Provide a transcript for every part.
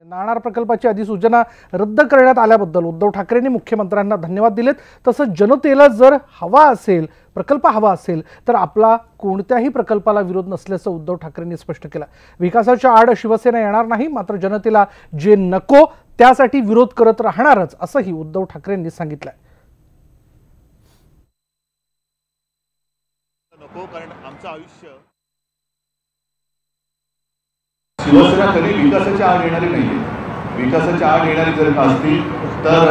नाणार प्रकल्पाची अधिसूचना रद्द करण्यात आल्याबद्दल उद्धव ठाकरेंनी मुख्यमंत्र्यांना धन्यवाद दिलेत। तसंच जनतेला जर हवा असेल, प्रकल्प हवा असेल तर आपला कोणत्याही प्रकल्पाला विरोध नसल्याचं उद्धव ठाकरेंनी स्पष्ट केलं। विकासाच्या आड शिवसेना येणार नाही, मात्र जनतेला जे नको त्यासाठी विरोध करत राहणारच असंही उद्धव ठाकरेंनी सांगितलंय। नको कारण आमचं आयुष्य शिवसेना कधी विकासाच्या आड येणारी नाहीये। विकासाच्या आड येणारी जर का असतील तर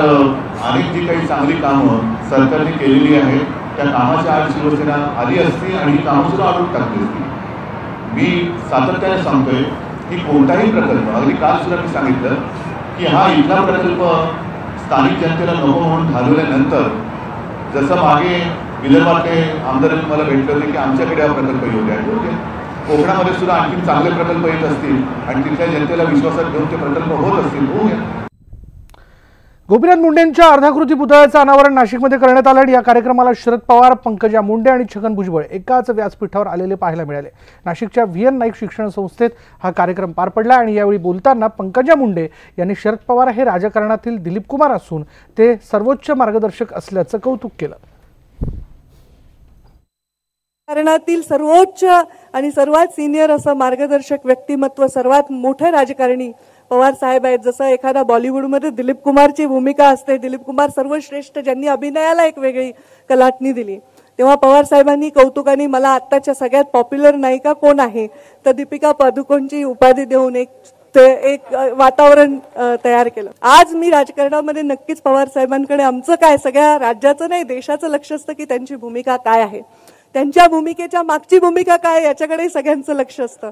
अनेक जी काही चांगली कामं सरकारने केलेली आहेत त्या कामाच्या आड शिवसेना आली असती आणि ही कामं सुद्धा आडून टाकली असती। मी सातत्याने सांगतोय की कोणताही प्रकल्प, अगदी काल सुद्धा मी सांगितलं की हा इथला प्रकल्प स्थानिक जनतेला नको म्हणून घालवल्यानंतर जसं मागे विदर्भातले आमदार मला भेटले होते की आमच्याकडे हा प्रकल्प येऊ द्या, कोकणामध्ये सुद्धा आणखी चांगले प्रकल्प येत असतील आणि तिथल्या जनतेला विश्वासात घेऊन ते प्रकल्प होत असतील होऊया। गोपीनाथ मुंडेंच्या अर्धाकृती पुतळ्याचं अनावरण नाशिकमध्ये करण्यात आलं आणि या कार्यक्रमाला शरद पवार, पंकजा मुंडे आणि छगन भुजबळ एकाच व्यासपीठावर आलेले पाहायला मिळाले। नाशिकच्या व्ही.एन. नाईक शिक्षण संस्थेत हा कार्यक्रम पार पडला आणि यावेळी बोलताना पंकजा मुंडे यांनी शरद पवार हे राजकारणातील दिलीप कुमार असून ते सर्वोच्च मार्गदर्शक असल्याचं कौतुक केलं। राजकारणातील सर्वोच्च आणि सर्वात सिनियर असं मार्गदर्शक व्यक्तिमत्व, सर्वात मोठे राजकारणी पवार साहेब आहेत। जसं एखादा बॉलिवूडमध्ये दिलीप कुमारची भूमिका असते, दिलीप कुमार सर्वश्रेष्ठ ज्यांनी अभिनयाला एक वेगळी कलाटणी दिली, तेव्हा पवार साहेबांनी कौतुकाने मला आत्ताच्या सगळ्यात पॉप्युलर नायिका कोण आहे तर दीपिका पादुकोणची उपाधी देऊन एक वातावरण तयार केलं। आज मी राजकारणामध्ये नक्कीच पवार साहेबांकडे आमचं काय, सगळ्या राज्याचं नाही देशाचं लक्ष असतं की त्यांची भूमिका काय आहे, त्यांच्या भूमिकेच्या मागची भूमिका काय याच्याकडे सगळ्यांचं लक्ष असतं।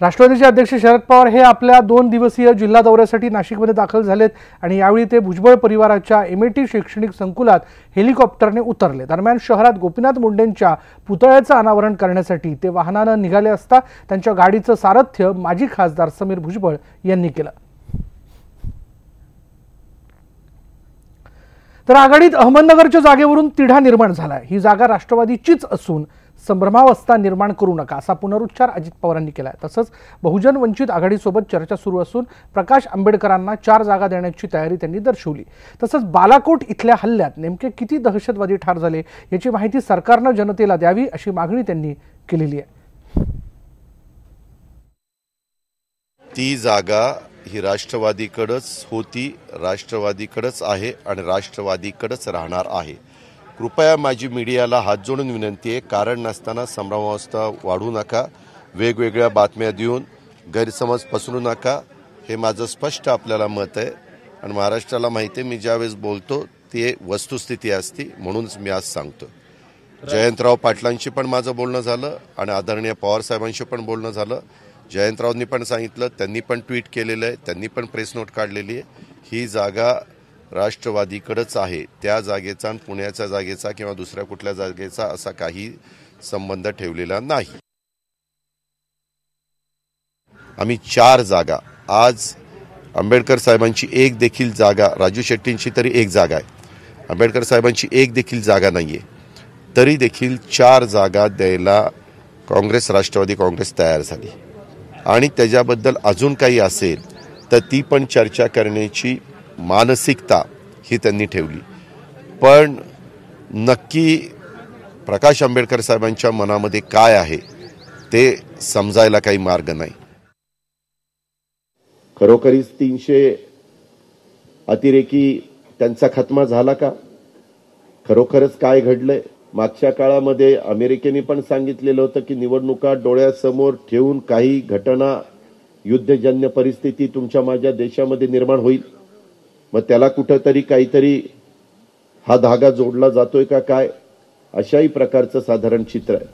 राष्ट्रवादीचे अध्यक्ष शरद पवार हे आपल्या 2 दिवसीय जिल्हा दौऱ्यासाठी नाशिकमध्ये दाखल झालेत आणि यावेळी ते भुजबळ परिवाराच्या एमएटी शैक्षणिक संकुलात हेलिकॉप्टरने उतरले। दरम्यान शहरात गोपीनाथ मुंडेंच्या पुतळ्याचं अनावरण करण्यासाठी ते वाहनानं निघाले असता त्यांच्या गाडीचं सारथ्य माजी खासदार समीर भुजबळ यांनी केलं। तर आघाडीत अहमदनगरच्या जागेवरून तिढा निर्माण झाला। ही जागा राष्ट्रवादीचीच असून संभ्रमावस्था निर्माण करू नका असा पुनरुच्चार अजित पवारांनी केला। तसंच बहुजन वंचित आघाडीसोबत चर्चा सुरू असून प्रकाश आंबेडकरांना 4 जागा देण्याची तयारी त्यांनी दर्शवली। तसंच बालाकोट इथल्या हल्ल्यात नेमके किती दहशतवादी ठार झाले याची माहिती सरकारनं जनतेला द्यावी अशी मागणी त्यांनी केलेली आहे। ती जागा ही राष्ट्रवादीकडेच होती, राष्ट्रवादीकडेच आहे आणि राष्ट्रवादीकडेच राहणार आहे। कृपया माझी मीडियाला हात जोडून विनंती आहे, कारण नसताना संभ्रमावस्था वाढू नका, वेगवेगळ्या बातम्या देऊन गैरसमज पसरू नका। हे माझं स्पष्ट आपल्याला मत आहे आणि महाराष्ट्राला माहिती आहे मी ज्यावेळेस बोलतो ती वस्तुस्थिती असते, म्हणूनच मी आज सांगतो। जयंतराव पाटलांशी पण माझं बोलणं झालं आणि आदरणीय पवार साहेबांशी पण बोलणं झालं। जयंतरावांनी पण सांगितलं, त्यांनी पण ट्विट केलेलं आहे, त्यांनी पण प्रेस नोट काढलेली आहे। ही जागा राष्ट्रवादीकडेच आहे, त्या जागेचा आणि पुण्याच्या जागेचा किंवा दुसऱ्या कुठल्या जागेचा असा काही संबंध ठेवलेला नाही। आम्ही 4 जागा, आज आंबेडकर साहेबांची एक देखील जागा, राजू शेट्टींची तरी एक जागा आहे, आंबेडकर साहेबांची एक देखील जागा नाहीये, तरी देखील 4 जागा द्यायला काँग्रेस, राष्ट्रवादी काँग्रेस तयार झाली आणि त्याच्याबद्दल अजून काही असेल तर ती पण चर्चा करण्याची मानसिकता ही त्यांनी ठेवली। पण नक्की प्रकाश आंबेडकर साहेबांच्या मनामध्ये काय आहे ते समजायला काही मार्ग नाही। खरोखरीच 300 अतिरेकी त्यांचा खात्मा झाला का? खरोखरच काय घडलंय? मागच्या काळामध्ये अमेरिकेने पण सांगितलेलं होतं की निवडणुका डोळ्यासमोर ठेवून काही घटना, युद्धजन्य परिस्थिती तुमच्या माझ्या देशामध्ये निर्माण होईल, मग त्याला कुठंतरी काहीतरी हा धागा जोडला जातोय का काय, अशाही प्रकारचं साधारण चित्र आहे।